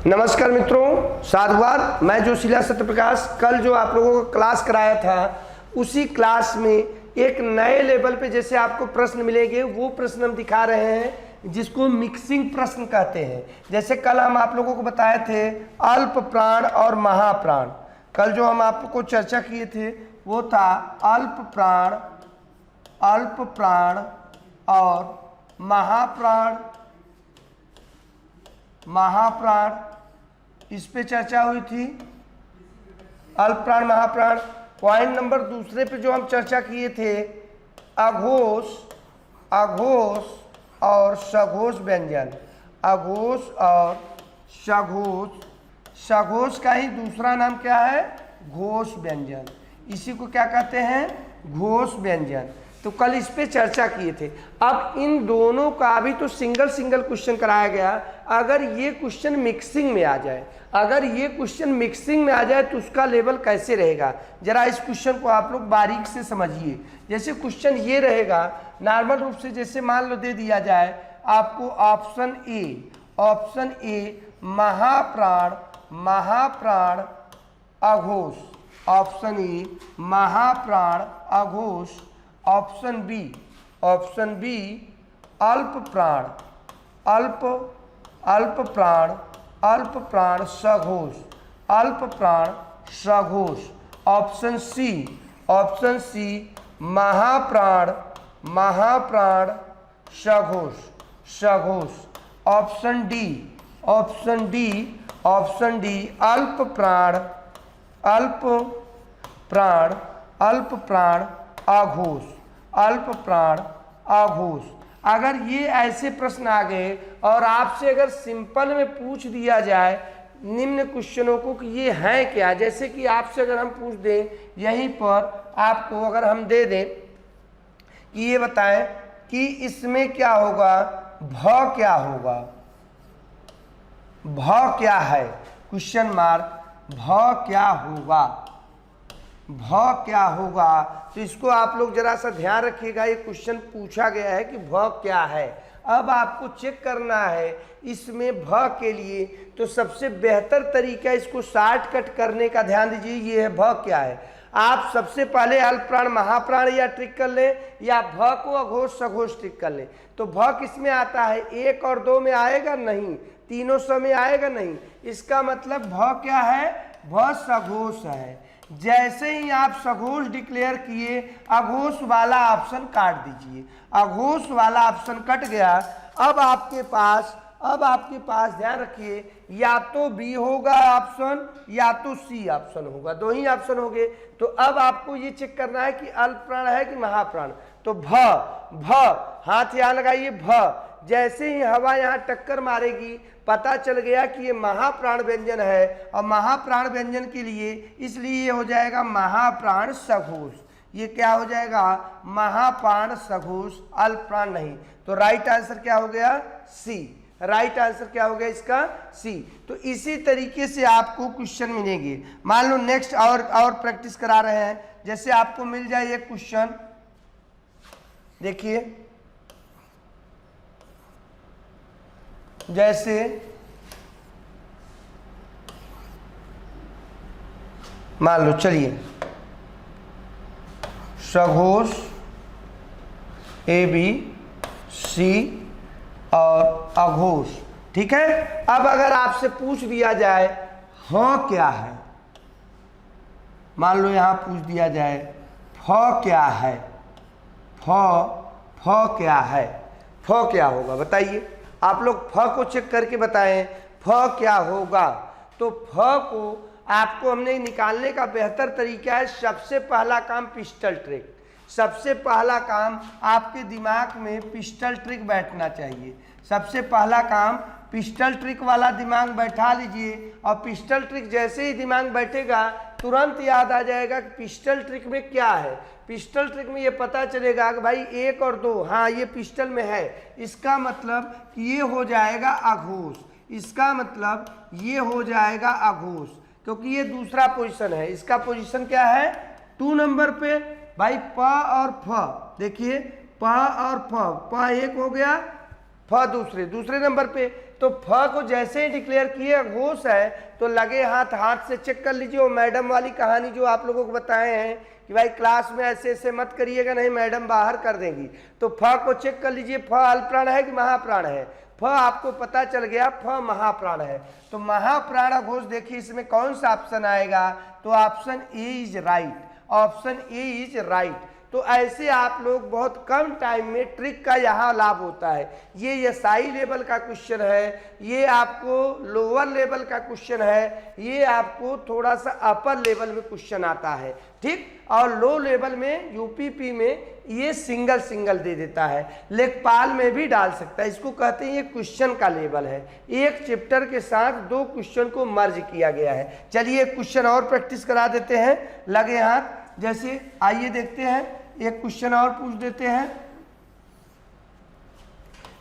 नमस्कार मित्रों, साधुवाद। मैं जोशीला सत्यप्रकाश कल जो आप लोगों को क्लास कराया था उसी क्लास में एक नए लेवल पे जैसे आपको प्रश्न मिलेंगे वो प्रश्न हम दिखा रहे हैं जिसको मिक्सिंग प्रश्न कहते हैं। जैसे कल हम आप लोगों को बताए थे अल्प प्राण और महाप्राण। कल जो हम आपको चर्चा किए थे वो था अल्प प्राण और महाप्राण इस पे चर्चा हुई थी। अल्प प्राण महाप्राण। पॉइंट नंबर दूसरे पे जो हम चर्चा किए थे अघोष और सघोष व्यंजन। अघोष और सघोष का ही दूसरा नाम क्या है? घोष व्यंजन। इसी को क्या कहते हैं? घोष व्यंजन। तो कल इस पे चर्चा किए थे। अब इन दोनों का भी तो सिंगल क्वेश्चन कराया गया। अगर ये क्वेश्चन मिक्सिंग में आ जाए तो उसका लेवल कैसे रहेगा, जरा इस क्वेश्चन को आप लोग बारीक से समझिए। जैसे क्वेश्चन ये रहेगा नॉर्मल रूप से, जैसे मान लो दे दिया जाए आपको ऑप्शन ए महाप्राण अघोष, ऑप्शन ए महाप्राण अघोष, ऑप्शन बी अल्प प्राण सघोष, ऑप्शन सी महाप्राण सघोष, ऑप्शन डी अल्प प्राण अघोष। अगर ये ऐसे प्रश्न आ गए और आपसे अगर सिंपल में पूछ दिया जाए निम्न क्वेश्चनों को कि ये हैं क्या, जैसे कि आपसे अगर हम पूछ दें यहीं पर आपको अगर हम दे दें कि ये बताएं कि इसमें क्या होगा, भ क्या है, क्वेश्चन मार्क भ क्या होगा। तो इसको आप लोग जरा सा ध्यान रखिएगा। ये क्वेश्चन पूछा गया है कि भ क्या है। अब आपको चेक करना है इसमें भ के लिए, तो सबसे बेहतर तरीका इसको शॉर्टकट करने का ध्यान दीजिए। ये है भ क्या है। आप सबसे पहले अल्प प्राण महाप्राण या ट्रिक कर लें या भ को अघोष सघोष ट्रिक कर लें। तो भ किस में आता है? 1 और 2 में आएगा नहीं, तीनों सौ में आएगा नहीं। इसका मतलब भ क्या है? भ सघोष है। जैसे ही आप सघोष डिक्लेयर किए अघोष वाला ऑप्शन काट दीजिए। अघोष वाला ऑप्शन कट गया। अब आपके पास ध्यान रखिए या तो बी होगा ऑप्शन या तो सी ऑप्शन होगा, दो ही ऑप्शन हो गए। तो अब आपको ये चेक करना है कि अल्प प्राण है कि महाप्राण। तो भ हाथ यहाँ लगाइए। भ जैसे ही हवा यहाँ टक्कर मारेगी पता चल गया कि ये महाप्राण व्यंजन है और महाप्राण व्यंजन के लिए इसलिए ये हो जाएगा महाप्राण सघोष। ये क्या हो जाएगा? महाप्राण सघोष, अल्प प्राण नहीं। तो राइट आंसर क्या हो गया? सी। राइट आंसर क्या हो गया इसका? सी। तो इसी तरीके से आपको क्वेश्चन मिलेंगे। मान लो नेक्स्ट और प्रैक्टिस करा रहे हैं। जैसे आपको मिल जाए एक क्वेश्चन, देखिए जैसे मान लो, चलिए सघोष ABC और अघोष, ठीक है। अब अगर आपसे पूछ दिया जाए ह क्या है, मान लो यहां पूछ दिया जाए फ क्या है, फ क्या होगा बताइए। आप लोग फ को चेक करके बताएं फ क्या होगा। तो फ को आपको हमने निकालने का बेहतर तरीका है, सबसे पहला काम पिस्टल ट्रिक। सबसे पहला काम आपके दिमाग में पिस्टल ट्रिक बैठना चाहिए। सबसे पहला काम पिस्टल ट्रिक वाला दिमाग बैठा लीजिए और पिस्टल ट्रिक जैसे ही दिमाग बैठेगा तुरंत याद आ जाएगा कि पिस्टल ट्रिक में क्या है। पिस्टल ट्रिक में ये पता चलेगा कि भाई 1 और 2, हाँ ये पिस्टल में है, इसका मतलब कि ये हो जाएगा अघोष। इसका मतलब ये हो जाएगा अघोष, क्योंकि ये दूसरा पोजीशन है। इसका पोजीशन क्या है? 2 नंबर पे भाई प और फ। देखिए प और फ, प 1 हो गया, फ दूसरे नंबर पे। तो फ को जैसे ही डिक्लेयर किए अघोष है तो लगे हाथ से चेक कर लीजिए। वो मैडम वाली कहानी जो आप लोगों को बताए हैं कि भाई क्लास में ऐसे ऐसे मत करिएगा, नहीं मैडम बाहर कर देंगी। तो फ को चेक कर लीजिए, फ अल्पप्राण है कि महाप्राण है। फ आपको पता चल गया फ महाप्राण है। तो महाप्राण अघोष देखिए इसमें कौन सा ऑप्शन आएगा, तो option A is right, option A is right. तो ऐसे आप लोग बहुत कम टाइम में ट्रिक का यहाँ लाभ होता है। ये एसआई लेवल का क्वेश्चन है, ये आपको लोअर लेवल का क्वेश्चन है, ये आपको थोड़ा सा अपर लेवल में क्वेश्चन आता है, ठीक। और लो लेवल में यूपीपी में ये सिंगल दे देता है, लेखपाल में भी डाल सकता है। इसको कहते हैं ये क्वेश्चन का लेवल है, एक चैप्टर के साथ 2 क्वेश्चन को मर्ज किया गया है। चलिए एक क्वेश्चन और प्रैक्टिस करा देते हैं, लगे हाथ। जैसे आइए देखते हैं, एक क्वेश्चन और पूछ देते हैं।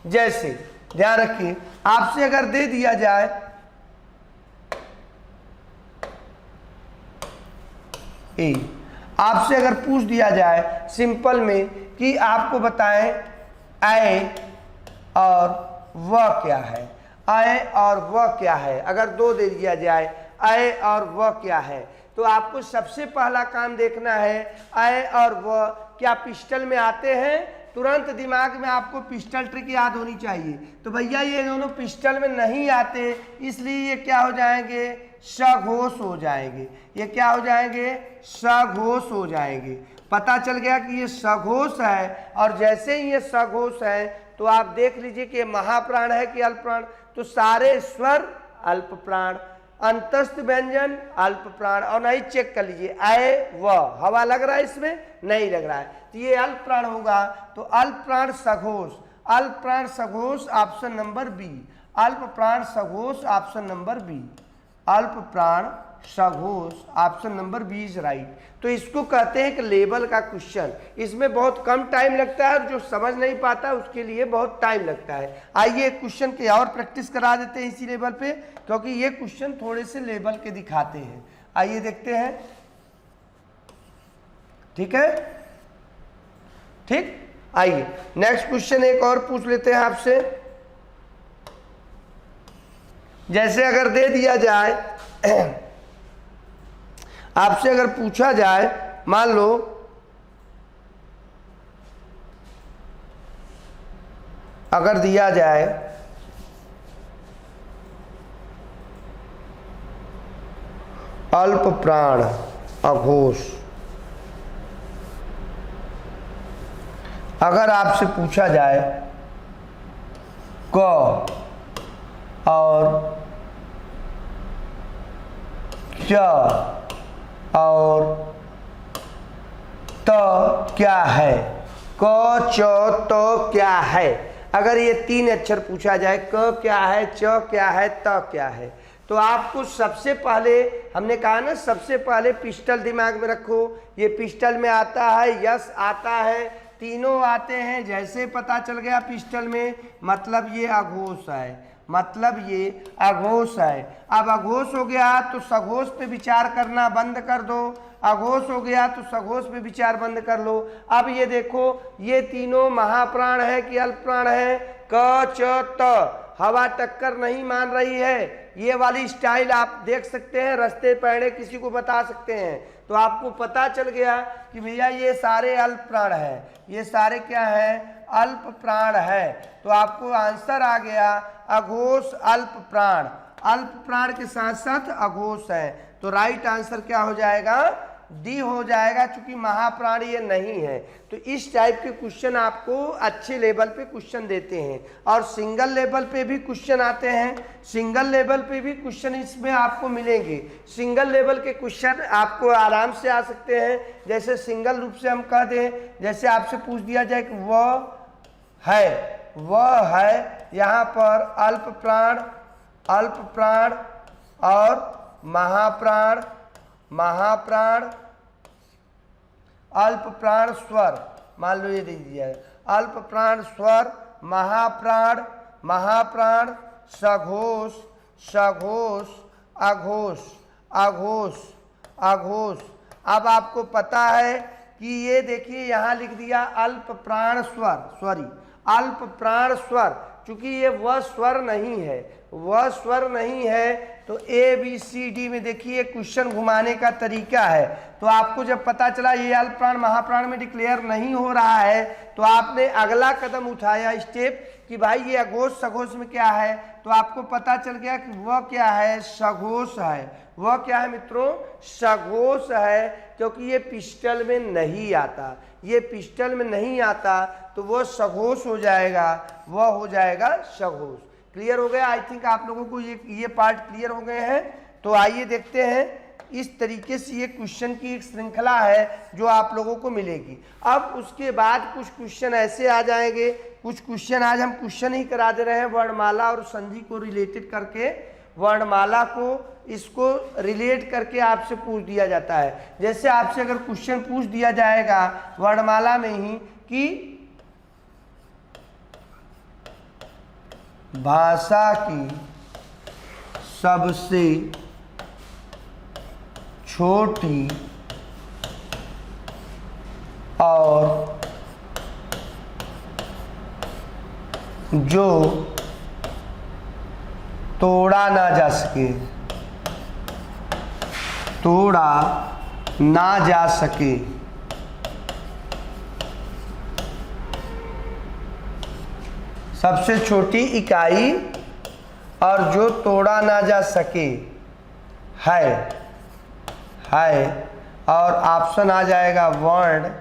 जैसे ध्यान रखिए, आपसे अगर दे दिया जाए ए, आपसे अगर पूछ दिया जाए सिंपल में कि आपको बताएं अय और वह क्या है, अय और वह क्या है। अगर 2 दे दिया जाए अय और वह क्या है, तो आपको सबसे पहला काम देखना है अय और वह क्या पिस्टल में आते हैं। तुरंत दिमाग में आपको पिस्टल ट्रिक याद होनी चाहिए। तो भैया ये दोनों पिस्टल में नहीं आते, इसलिए ये क्या हो जाएंगे, सघोष हो जाएंगे। ये क्या हो जाएंगे, सघोष हो जाएंगे। पता चल गया कि ये सघोष है, और जैसे ही ये सघोष है तो आप देख लीजिए कि ये महाप्राण है कि अल्पप्राण। तो सारे स्वर अल्पप्राण, अंतस्थ व्यंजन अल्पप्राण। और नहीं चेक कर लीजिए अय व, हवा लग रहा है इसमें, नहीं लग रहा है, तो ये अल्पप्राण होगा। तो अल्पप्राण सघोष, अल्पप्राण सघोष ऑप्शन नंबर बी, अल्पप्राण सघोष ऑप्शन नंबर बी, अल्पप्राण सघोष option number B is right. तो इसको कहते हैं कि लेवल का क्वेश्चन, इसमें बहुत कम टाइम लगता है और जो समझ नहीं पाता उसके लिए बहुत टाइम लगता है। आइए क्वेश्चन के और प्रैक्टिस करा देते हैं इसी लेवल पे, क्योंकि ये क्वेश्चन थोड़े से लेवल के दिखाते हैं। आइए देखते हैं, ठीक है, ठीक। आइए नेक्स्ट क्वेश्चन एक और पूछ लेते हैं आपसे। जैसे अगर दे दिया जाए, आपसे अगर पूछा जाए, मान लो अगर दिया जाए अल्पप्राण अघोष, अगर आपसे पूछा जाए क और च और त क्या है, क च त क्या है। अगर ये 3 अक्षर पूछा जाए, क क्या है, च क्या है, त क्या है, तो आपको सबसे पहले हमने कहा ना, सबसे पहले पिस्टल दिमाग में रखो। ये पिस्टल में आता है, यस आता है, तीनों आते हैं। जैसे पता चल गया पिस्टल में, मतलब ये अघोष है, मतलब ये अघोष है। अब अघोष हो गया तो सघोष पे विचार करना बंद कर दो, अघोष हो गया तो सघोष पे विचार बंद कर लो। अब ये देखो, ये तीनों महाप्राण है कि अल्पप्राण है, क च त, हवा टक्कर नहीं मान रही है। ये वाली स्टाइल आप देख सकते हैं, रस्ते पैड़े किसी को बता सकते हैं। तो आपको पता चल गया कि भैया ये सारे अल्पप्राण है, ये सारे क्या है, अल्पप्राण है। तो आपको आंसर आ गया अघोष अल्पप्राण, अल्पप्राण के साथ साथ अघोष है। तो राइट आंसर क्या हो जाएगा, डी हो जाएगा, क्योंकि महाप्राण ये नहीं है। तो इस टाइप के क्वेश्चन आपको अच्छे लेवल पे क्वेश्चन देते हैं, और सिंगल लेवल पे भी क्वेश्चन आते हैं, सिंगल लेवल पे भी क्वेश्चन इसमें आपको मिलेंगे। सिंगल लेवल के क्वेश्चन आपको आराम से आ सकते हैं। जैसे सिंगल रूप से हम कह दें, जैसे आपसे पूछ दिया जाए कि वह है, यहाँ पर अल्पप्राण, अल्पप्राण और महाप्राण, महाप्राण, अल्पप्राण स्वर, मान लो ये दे दिया है, अल्पप्राण स्वर, महाप्राण, महाप्राण, सघोष, सघोष, अघोष, अघोष, अघोष। अब आपको पता है कि ये देखिए यहाँ लिख दिया अल्पप्राण स्वर, सॉरी अल्पप्राण स्वर, चूंकि ये वह स्वर नहीं है, वह स्वर नहीं है, तो ए बी सी डी में देखिए क्वेश्चन घुमाने का तरीका है। तो आपको जब पता चला ये अल्प प्राण महाप्राण में डिक्लेयर नहीं हो रहा है, तो आपने अगला कदम उठाया स्टेप कि भाई ये अघोष सघोष में क्या है, तो आपको पता चल गया कि वह क्या है, सघोष है। वह क्या है मित्रों, सघोष है, क्योंकि ये पिस्टल में नहीं आता, ये पिस्टल में नहीं आता, तो वह सघोष हो जाएगा, वह हो जाएगा सघोष। क्लियर हो गया? आई थिंक आप लोगों को ये पार्ट क्लियर हो गए हैं। तो आइए देखते हैं, इस तरीके से ये क्वेश्चन की एक श्रृंखला है जो आप लोगों को मिलेगी। अब उसके बाद कुछ क्वेश्चन ऐसे आ जाएंगे, कुछ क्वेश्चन आज हम क्वेश्चन ही करा दे रहे हैं वर्णमाला और संधि को रिलेटेड करके, वर्णमाला को इसको रिलेट करके आपसे पूछ दिया जाता है। जैसे आपसे अगर क्वेश्चन पूछ दिया जाएगा वर्णमाला में ही कि भाषा की सबसे छोटी और जो तोड़ा ना जा सके, तोड़ा ना जा सके, सबसे छोटी इकाई और जो तोड़ा ना जा सके है और ऑप्शन आ जाएगा वर्ण,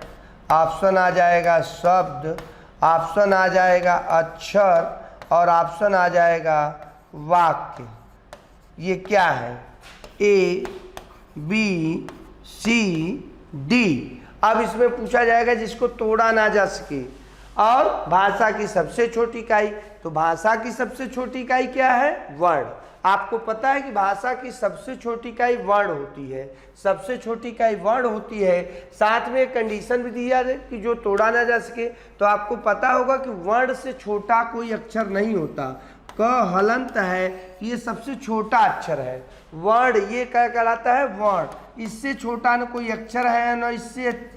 ऑप्शन आ जाएगा शब्द, ऑप्शन आ जाएगा अक्षर और ऑप्शन आ जाएगा वाक्य। ये क्या है? A B C D. अब इसमें पूछा जाएगा जिसको तोड़ा ना जा सके और भाषा की सबसे छोटी इकाई। तो भाषा की सबसे छोटी इकाई क्या है? वर्ण। आपको पता है कि भाषा की सबसे छोटी इकाई वर्ण होती है, सबसे छोटी इकाई वर्ण होती है। साथ में एक कंडीशन भी दिया है कि जो तोड़ा ना जा सके। तो आपको पता होगा कि वर्ण से छोटा कोई अक्षर नहीं होता। क हलंत है कि ये सबसे छोटा अक्षर है। वर्ण ये क्या कहलाता है? वर्ण। इससे छोटा न कोई अक्षर है न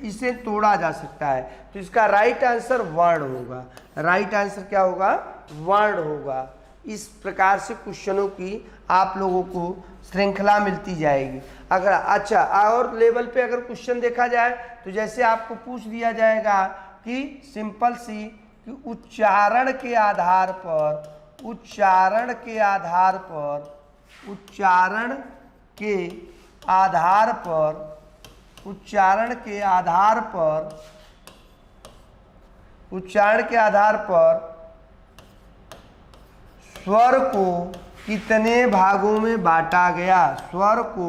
इसे तोड़ा जा सकता है। तो इसका राइट आंसर वर्ण होगा। राइट आंसर क्या होगा? वर्ण होगा। इस प्रकार से क्वेश्चनों की आप लोगों को श्रृंखला मिलती जाएगी। अगर अच्छा और लेवल पे अगर क्वेश्चन देखा जाए तो जैसे आपको पूछ दिया जाएगा कि सिंपल सी कि उच्चारण के आधार पर, उच्चारण के आधार पर, उच्चारण के आधार पर, उच्चारण के आधार पर, उच्चारण के आधार पर स्वर को कितने भागों में बांटा गया? स्वर को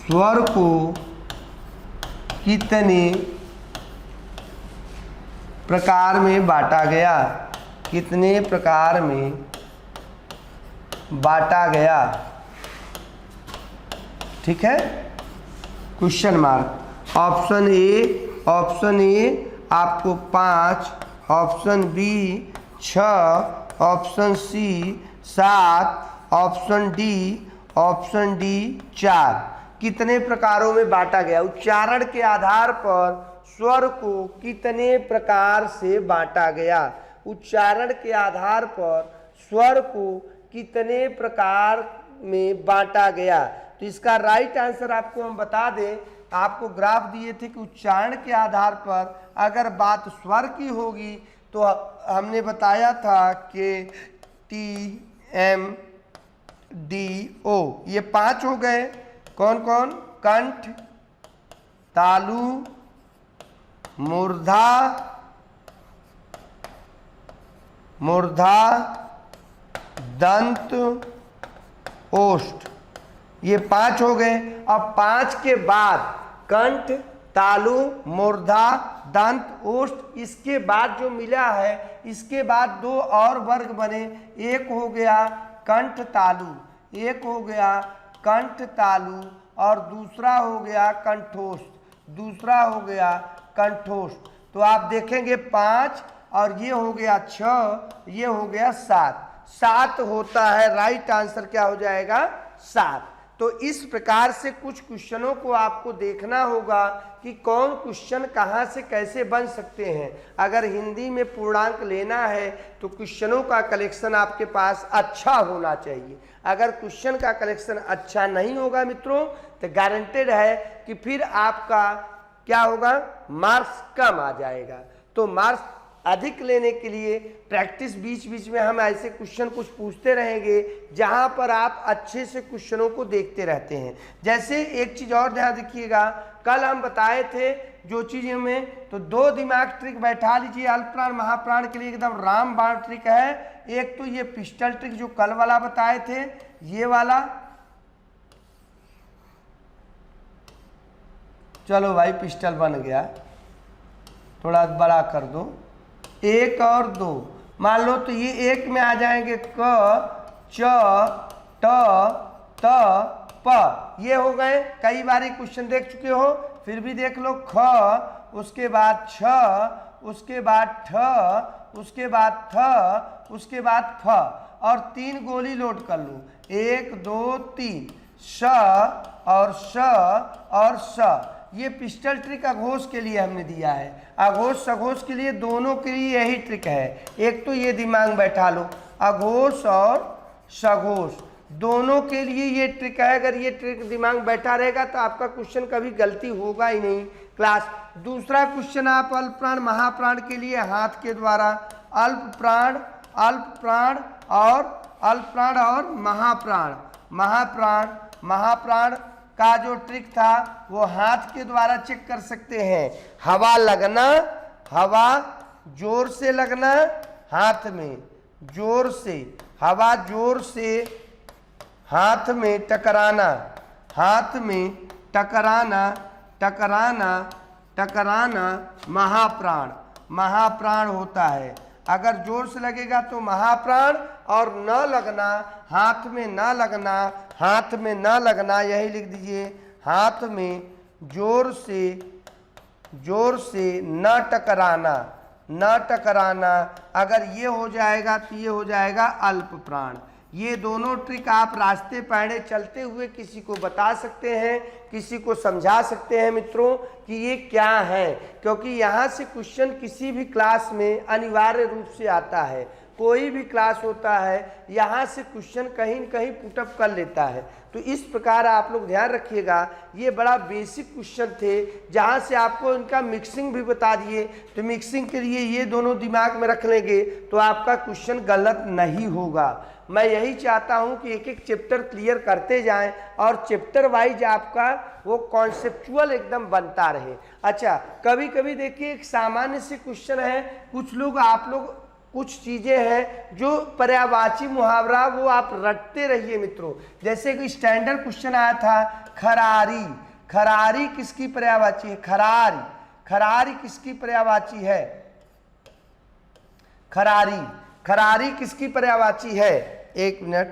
स्वर को कितने प्रकार में बांटा गया? कितने प्रकार में बांटा गया? ठीक है, क्वेश्चन मार्क। ऑप्शन ए आपको 5, option B 6, option C 7, option D 4। कितने प्रकारों में बांटा गया? उच्चारण के आधार पर स्वर को कितने प्रकार से बांटा गया? उच्चारण के आधार पर स्वर को कितने प्रकार में बांटा गया? तो इसका राइट आंसर आपको हम बता दें, आपको ग्राफ दिए थे कि उच्चारण के आधार पर अगर बात स्वर की होगी तो हमने बताया था कि टी एम डी ओ, ये 5 हो गए। कौन कौन? कंठ, तालु, मूर्धा, दंत, ओष्ठ, ये 5 हो गए। अब 5 के बाद कंठ, तालु, मूर्धा, दंत, ओष्ठ, इसके बाद जो मिला है इसके बाद 2 और वर्ग बने। एक हो गया कंठ तालु, एक हो गया कंठ तालु और दूसरा हो गया कंठोष्ठ, दूसरा हो गया कंठोष्ठ। तो आप देखेंगे 5 और ये हो गया 6, ये हो गया 7। 7 होता है। राइट आंसर क्या हो जाएगा? 7। तो इस प्रकार से कुछ क्वेश्चनों को आपको देखना होगा कि कौन क्वेश्चन कहाँ से कैसे बन सकते हैं। अगर हिंदी में पूर्णांक लेना है तो क्वेश्चनों का कलेक्शन आपके पास अच्छा होना चाहिए। अगर क्वेश्चन का कलेक्शन अच्छा नहीं होगा मित्रों तो गारंटेड है कि फिर आपका क्या होगा, मार्क्स कम आ जाएगा। तो मार्क्स अधिक लेने के लिए प्रैक्टिस बीच बीच में हम ऐसे क्वेश्चन कुछ पूछते रहेंगे जहां पर आप अच्छे से क्वेश्चनों को देखते रहते हैं। जैसे एक चीज और ध्यान रखिएगा, कल हम बताए थे जो चीज में, तो 2 दिमाग ट्रिक बैठा लीजिए अल्प प्राण महाप्राण के लिए, एकदम रामबाण ट्रिक है। एक तो ये पिस्टल ट्रिक जो कल वाला बताए थे, ये वाला, चलो भाई पिस्टल बन गया, थोड़ा बड़ा कर दो, 1 और 2 मान लो, तो ये 1 में आ जाएंगे क च ट त प, ये हो गए। कई बार क्वेश्चन देख चुके हो, फिर भी देख लो, ख, उसके बाद छ, उसके बाद ठ, उसके बाद थ, उसके बाद फ, और 3 गोली लोड कर लो, 1 2 3, श और श और स। ये पिस्टल ट्रिक अघोष के लिए हमने दिया है। अघोष सघोष के लिए दोनों के लिए यही ट्रिक है। एक तो ये दिमाग बैठा लो, अघोष और सघोष दोनों के लिए ये ट्रिक है। अगर ये ट्रिक दिमाग बैठा रहेगा तो आपका क्वेश्चन कभी गलती होगा ही नहीं क्लास। दूसरा क्वेश्चन आप अल्प प्राण महाप्राण के लिए हाथ के द्वारा अल्प प्राण और महाप्राण, महाप्राण का जो ट्रिक था वो हाथ के द्वारा चेक कर सकते हैं। हवा लगना, हवा जोर से लगना, हाथ में जोर से, हवा जोर से हाथ में टकराना, हाथ में टकराना, टकराना, टकराना, महाप्राण होता है। अगर जोर से लगेगा तो महाप्राण, और न लगना, हाथ में न लगना, हाथ में न लगना, यही लिख दीजिए, हाथ में जोर से न टकराना, न टकराना। अगर ये हो जाएगा तो ये हो जाएगा अल्प प्राण। ये दोनों ट्रिक आप रास्ते पैरे चलते हुए किसी को बता सकते हैं, किसी को समझा सकते हैं मित्रों कि ये क्या है, क्योंकि यहाँ से क्वेश्चन किसी भी क्लास में अनिवार्य रूप से आता है। कोई भी क्लास होता है, यहाँ से क्वेश्चन कहीं न कहीं पुटअप कर लेता है। तो इस प्रकार आप लोग ध्यान रखिएगा, ये बड़ा बेसिक क्वेश्चन थे, जहाँ से आपको इनका मिक्सिंग भी बता दिए। तो मिक्सिंग के लिए ये दोनों दिमाग में रख लेंगे तो आपका क्वेश्चन गलत नहीं होगा। मैं यही चाहता हूँ कि एक एक चैप्टर क्लियर करते जाएं और चैप्टर वाइज आपका वो कॉन्सेप्चुअल एकदम बनता रहे। अच्छा, कभी कभी देखिए एक सामान्य से क्वेश्चन है, कुछ लोग आप लोग कुछ चीज़ें हैं जो पर्यायवाची मुहावरा वो आप रटते रहिए मित्रों। जैसे कि स्टैंडर्ड क्वेश्चन आया था, खरारी, खरारी किसकी पर्यायवाची है? खरारी, खरारी किसकी पर्यायवाची है? खरारी, खरारी किसकी पर्यायवाची है? एक मिनट,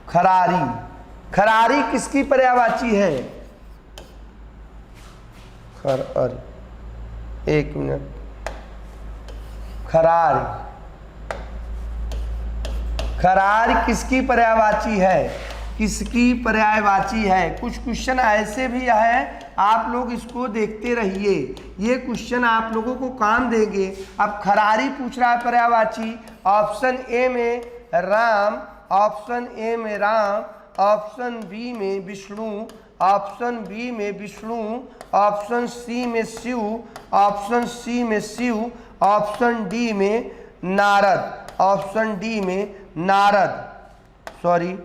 खरारी, खरारी किसकी पर्यायवाची है? खरारी, एक मिनट, खरारी, खरारी किसकी पर्यायवाची है? किसकी पर्यायवाची है? कुछ क्वेश्चन ऐसे भी है, आप लोग इसको देखते रहिए, ये क्वेश्चन आप लोगों को काम देंगे। अब खरारी पूछ रहा है पर्यायवाची, ऑप्शन ए में राम, ऑप्शन ए में राम, ऑप्शन बी में विष्णु, ऑप्शन बी में विष्णु, ऑप्शन सी में शिव, ऑप्शन सी में शिव, ऑप्शन डी में नारद, ऑप्शन डी में नारद, सॉरी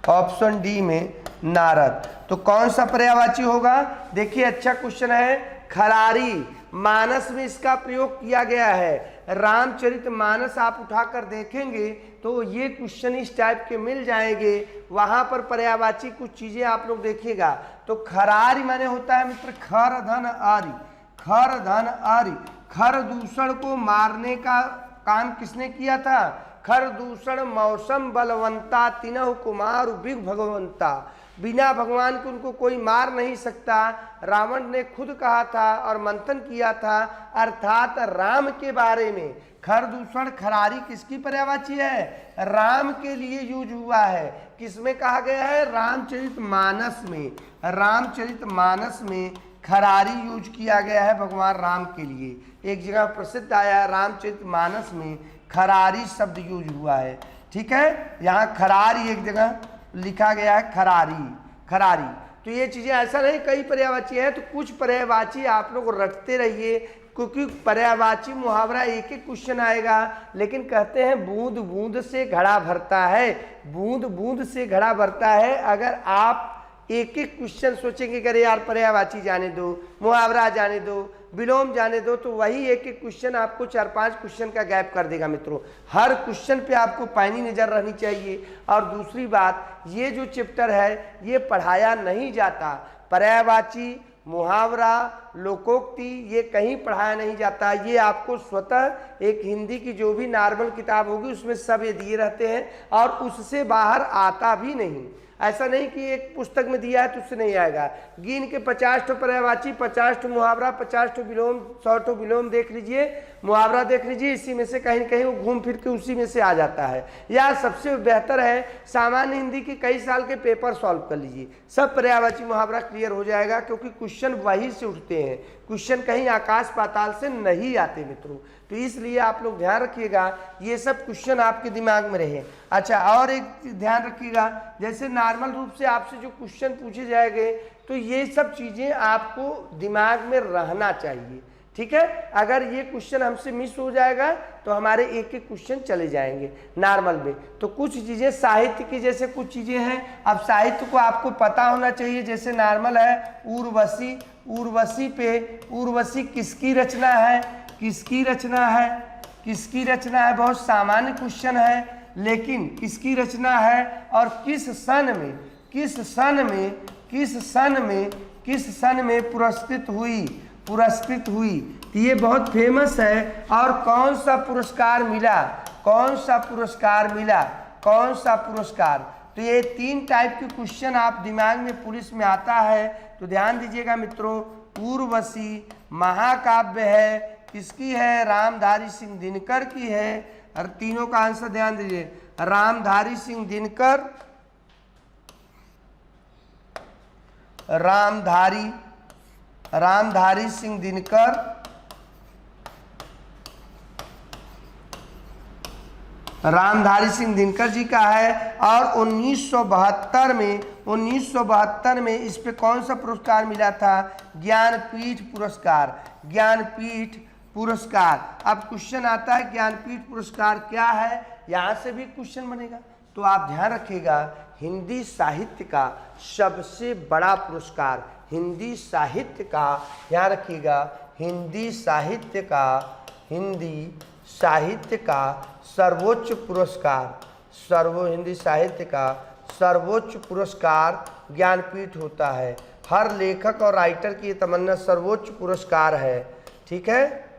ऑप्शन डी में नारद। तो कौन सा पर्यायवाची होगा? देखिए अच्छा क्वेश्चन है। खरारी मानस में इसका प्रयोग किया गया है। रामचरितमानस आप उठाकर देखेंगे तो ये क्वेश्चन इस टाइप के मिल जाएंगे, वहां पर पर्यायवाची कुछ चीजें आप लोग देखिएगा। तो खरारी माने होता है मित्र खर धन आरी, खर धन आरी। खर दूषण को मारने का काम किसने किया था? खर दूषण मौसम बलवंता, तीनहु कुमार बिग भगवंता। बिना भगवान के उनको कोई मार नहीं सकता, रावण ने खुद कहा था और मंथन किया था। अर्थात राम के बारे में खर दूषण खरारी किसकी पर्यायवाची है? राम के लिए यूज हुआ है। किसमें कहा गया है? रामचरितमानस में। रामचरितमानस में खरारी यूज किया गया है भगवान राम के लिए। एक जगह प्रसिद्ध आया है, रामचरितमानस में खरारी शब्द यूज हुआ है। ठीक है, यहाँ खरारी एक जगह लिखा गया है, खरारी। तो ये चीजें ऐसा नहीं कई पर्यायवाची है, तो कुछ पर्यायवाची आप लोग रटते रहिए, क्योंकि पर्यायवाची मुहावरा एक एक क्वेश्चन आएगा। लेकिन कहते हैं बूंद बूंद से घड़ा भरता है, बूंद बूंद से घड़ा भरता है। अगर आप एक एक क्वेश्चन सोचेंगे कि अरे यार पर्यायवाची जाने दो, मुहावरा जाने दो, विलोम जाने दो, तो वही एक एक क्वेश्चन आपको 4-5 क्वेश्चन का गैप कर देगा मित्रों। हर क्वेश्चन पे आपको पैनी नजर रहनी चाहिए। और दूसरी बात, ये जो चैप्टर है ये पढ़ाया नहीं जाता। पर्यायवाची, मुहावरा, लोकोक्ति ये कहीं पढ़ाया नहीं जाता। ये आपको स्वतः एक हिंदी की जो भी नॉर्मल किताब होगी उसमें सब ये दिए रहते हैं, और उससे बाहर आता भी नहीं। ऐसा नहीं कि एक पुस्तक में दिया है तो उससे नहीं आएगा। गिन के 50 ठो पर्यायवाची, 50 ठो मुहावरा, 50 ठो विलोम, 100 ठो विलोम देख लीजिए, मुहावरा देख लीजिए, इसी में से कहीं न कहीं वो घूम फिर के उसी में से आ जाता है। या सबसे बेहतर है सामान्य हिंदी के कई साल के पेपर सॉल्व कर लीजिए, सब पर्यायवाची मुहावरा क्लियर हो जाएगा, क्योंकि क्वेश्चन वही से उठते हैं, क्वेश्चन कहीं आकाश पाताल से नहीं आते मित्रों। तो इसलिए आप लोग ध्यान रखिएगा, ये सब क्वेश्चन आपके दिमाग में रहे। अच्छा, और एक ध्यान रखिएगा, जैसे नॉर्मल रूप से आपसे जो क्वेश्चन पूछे जाएंगे तो ये सब चीज़ें आपको दिमाग में रहना चाहिए। ठीक है, अगर ये क्वेश्चन हमसे मिस हो जाएगा तो हमारे एक एक क्वेश्चन चले जाएंगे नॉर्मल में। तो कुछ चीज़ें साहित्य की, जैसे कुछ चीज़ें हैं, अब साहित्य को आपको पता होना चाहिए। जैसे नॉर्मल है उर्वशी, उर्वशी पे उर्वशी किसकी रचना है? किसकी रचना है? किसकी रचना है? बहुत सामान्य क्वेश्चन है, लेकिन किसकी रचना है और किस सन में, किस सन में, किस सन में, किस सन में पुरस्कृत हुई, पुरस्कृत हुई? तो ये बहुत फेमस है। और कौन सा पुरस्कार मिला? कौन सा पुरस्कार मिला? कौन सा पुरस्कार? तो ये 3 टाइप के क्वेश्चन आप दिमाग में पुलिस में आता है, तो ध्यान दीजिएगा मित्रों। उर्वशी महाकाव्य है, किसकी है? रामधारी सिंह दिनकर की है। और तीनों का आंसर ध्यान दीजिए, रामधारी सिंह दिनकर, रामधारी सिंह दिनकर, रामधारी सिंह दिनकर जी का है। और 1972 में इस पे कौन सा पुरस्कार मिला था? ज्ञानपीठ पुरस्कार, ज्ञानपीठ पुरस्कार। अब क्वेश्चन आता है ज्ञानपीठ पुरस्कार क्या है, यहाँ से भी क्वेश्चन बनेगा। तो आप ध्यान रखिएगा, हिंदी साहित्य का सबसे बड़ा पुरस्कार, हिंदी साहित्य का, ध्यान रखिएगा, हिंदी साहित्य का सर्वोच्च पुरस्कार, हिंदी साहित्य का सर्वोच्च पुरस्कार ज्ञानपीठ होता है। हर लेखक और राइटर की तमन्ना सर्वोच्च पुरस्कार है। ठीक है,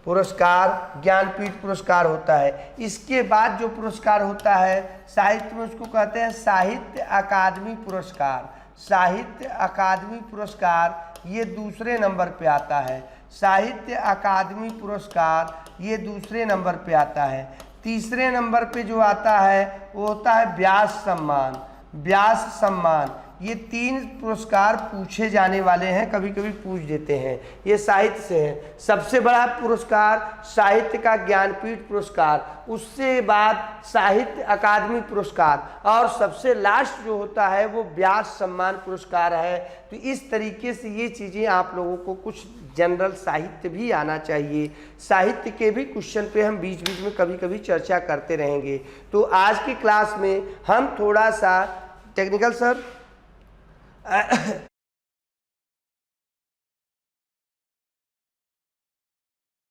पुरस्कार ज्ञानपीठ पुरस्कार होता है। इसके बाद जो पुरस्कार होता है साहित्य में, उसको कहते हैं साहित्य अकादमी पुरस्कार। साहित्य अकादमी पुरस्कार ये दूसरे नंबर पे आता है। साहित्य अकादमी पुरस्कार ये दूसरे नंबर पे आता है। तीसरे नंबर पे जो आता है वो होता है व्यास सम्मान। व्यास सम्मान, ये 3 पुरस्कार पूछे जाने वाले हैं, कभी कभी पूछ देते हैं, ये साहित्य से है। सबसे बड़ा पुरस्कार साहित्य का ज्ञानपीठ पुरस्कार, उससे बाद साहित्य अकादमी पुरस्कार, और सबसे लास्ट जो होता है वो व्यास सम्मान पुरस्कार है। तो इस तरीके से ये चीज़ें आप लोगों को, कुछ जनरल साहित्य भी आना चाहिए। साहित्य के भी क्वेश्चन पे हम बीच बीच में कभी कभी चर्चा करते रहेंगे। तो आज की क्लास में हम थोड़ा सा टेक्निकल सर